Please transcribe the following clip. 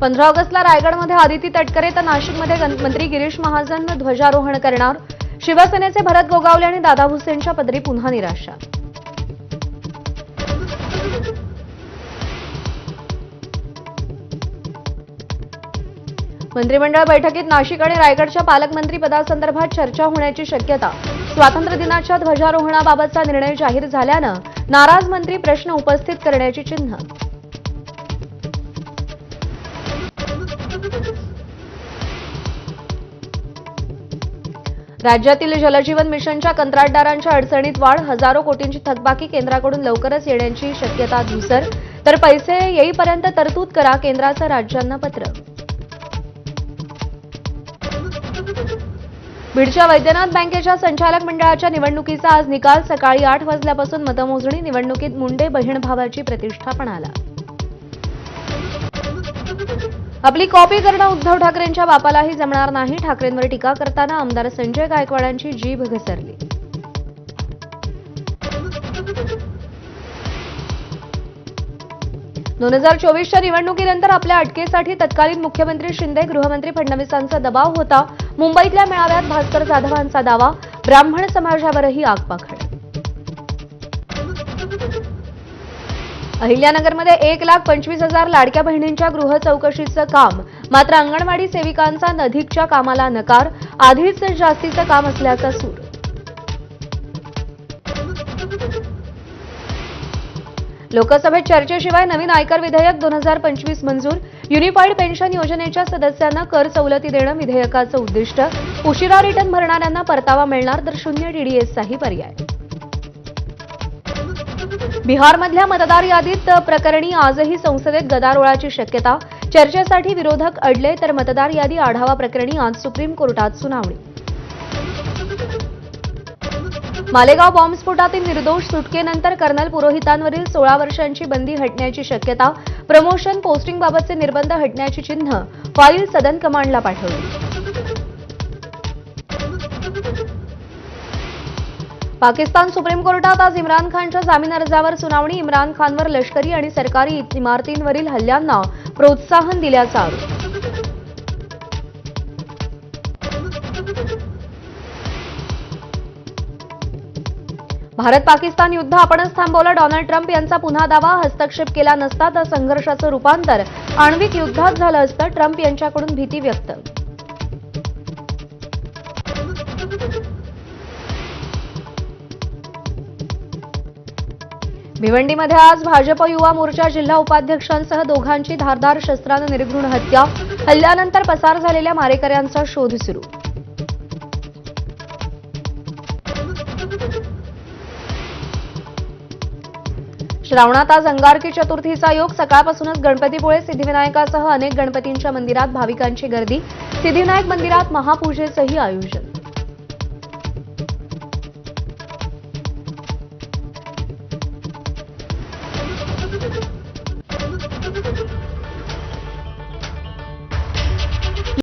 15 ऑगस्टला रायगडमध्ये आदिती तटकरे तर नाशिकमध्ये मंत्री गिरीश महाजन ध्वजारोहण करणार। शिवसेनेचे भरत गोगावले आणि दादा भुसेंच्या पदरी पुन्हा निराशा। मंत्रिमंडळ बैठकीत नाशिक आणि रायगडच्या पालकमंत्री पदासंदर्भात चर्चा होण्याची शक्यता। स्वातंत्र्य दिनाच्या ध्वजारोहणाबाबतचा निर्णय जाहीर झाल्यानं नाराज मंत्री प्रश्न उपस्थित करण्याची चिन्ह। राज्यातील जलजीवन मिशनच्या कंत्राटदारांच्या अडचणीत वाढ। हजारो कोटींची थकबाकी केंद्राकडून लवकरच येण्याची शक्यता धुसर। तर पैसे येईपर्यंत तरतूद करा, केंद्राचं राज्यांना पत्र। बीडच्या वैद्यनाथ बँकेच्या संचालक मंडळाच्या निवडणुकीचा आज निकाल। सकाळी 8 वाजल्यापासून मतमोजणी। निवडणुकीत मुंडे बहीण भावाची प्रतिष्ठा पणाला। आपली कॉपी करणं उद्धव ठाकरेंच्या बापालाही जमणार नाही। ठाकरेंवर टीका करताना आमदार संजय गायकवाडांची जीभ घसरली। दोन 2024च्या निवडणुकीनंतर आपल्या अटकेसाठी तत्कालीन मुख्यमंत्री शिंदे, गृहमंत्री फडणवीसांचा दबाव होता। मुंबईतल्या मेळाव्यात भास्कर जाधवांचा दावा। ब्राह्मण समाजावरही आगपाखड। अहिल्यानगरमध्ये 1,25,000 लाडक्या बहिणींच्या गृह चौकशीचं काम। मात्र अंगणवाडी सेविकांचा अधिकच्या कामाला नकार। आधीच जास्तीचं काम असल्याचा सूर। लोकसभेत चर्चेशिवाय नवीन आयकर विधेयक 2025 मंजूर। युनिफाईड पेन्शन योजनेच्या सदस्यांना कर सवलती देणं विधेयकाचं उद्दिष्ट। उशिरा रिटर्न भरणाऱ्यांना परतावा मिळणार तर 0 टीडीएसचाही पर्याय। बिहारमधल्या मतदार यादीत प्रकरणी आजही संसदेत गदारोळाची शक्यता। चर्चेसाठी विरोधक अडले तर मतदार यादी आढावा प्रकरणी आज सुप्रीम कोर्टात सुनावणी। मालेगाव बॉम्बस्फोटातील निर्दोष सुटकेनंतर कर्नल पुरोहितांवरील 16 वर्षांची बंदी हटण्याची शक्यता। प्रमोशन पोस्टिंगबाबतचे निर्बंध हटण्याची चिन्ह। फाईल सदन कमांडला पाठवली। पाकिस्तान सुप्रीम कोर्टात आज इम्रान खानच्या जामीन अर्जावर सुनावणी। इम्रान खानवर लष्करी आणि सरकारी इमारतींवरील हल्ल्यांना प्रोत्साहन दिल्याचा आरोप। भारत पाकिस्तान युद्ध आपणच थांबवलं। डोनाल्ड ट्रम्प यांचा पुन्हा दावा। हस्तक्षेप केला नसता तर संघर्षाचं रूपांतर आण्विक युद्धात झालं असतं। ट्रम्प यांच्याकडून भीती व्यक्त। भिवंडीमध्ये आज भाजप युवा मोर्चा जिल्हा उपाध्यक्षांसह दोघांची धारदार शस्त्रानं निर्घृण हत्या। हल्ल्यानंतर पसार झालेल्या मारेकऱ्यांचा शोध सुरू। श्रावणात आज अंगारकी चतुर्थीचा योग। सकाळपासूनच गणपतीपुळे सिद्धिविनायकासह अनेक गणपतींच्या मंदिरात भाविकांची गर्दी। सिद्धिविनायक मंदिरात महापूजेचंही आयोजन।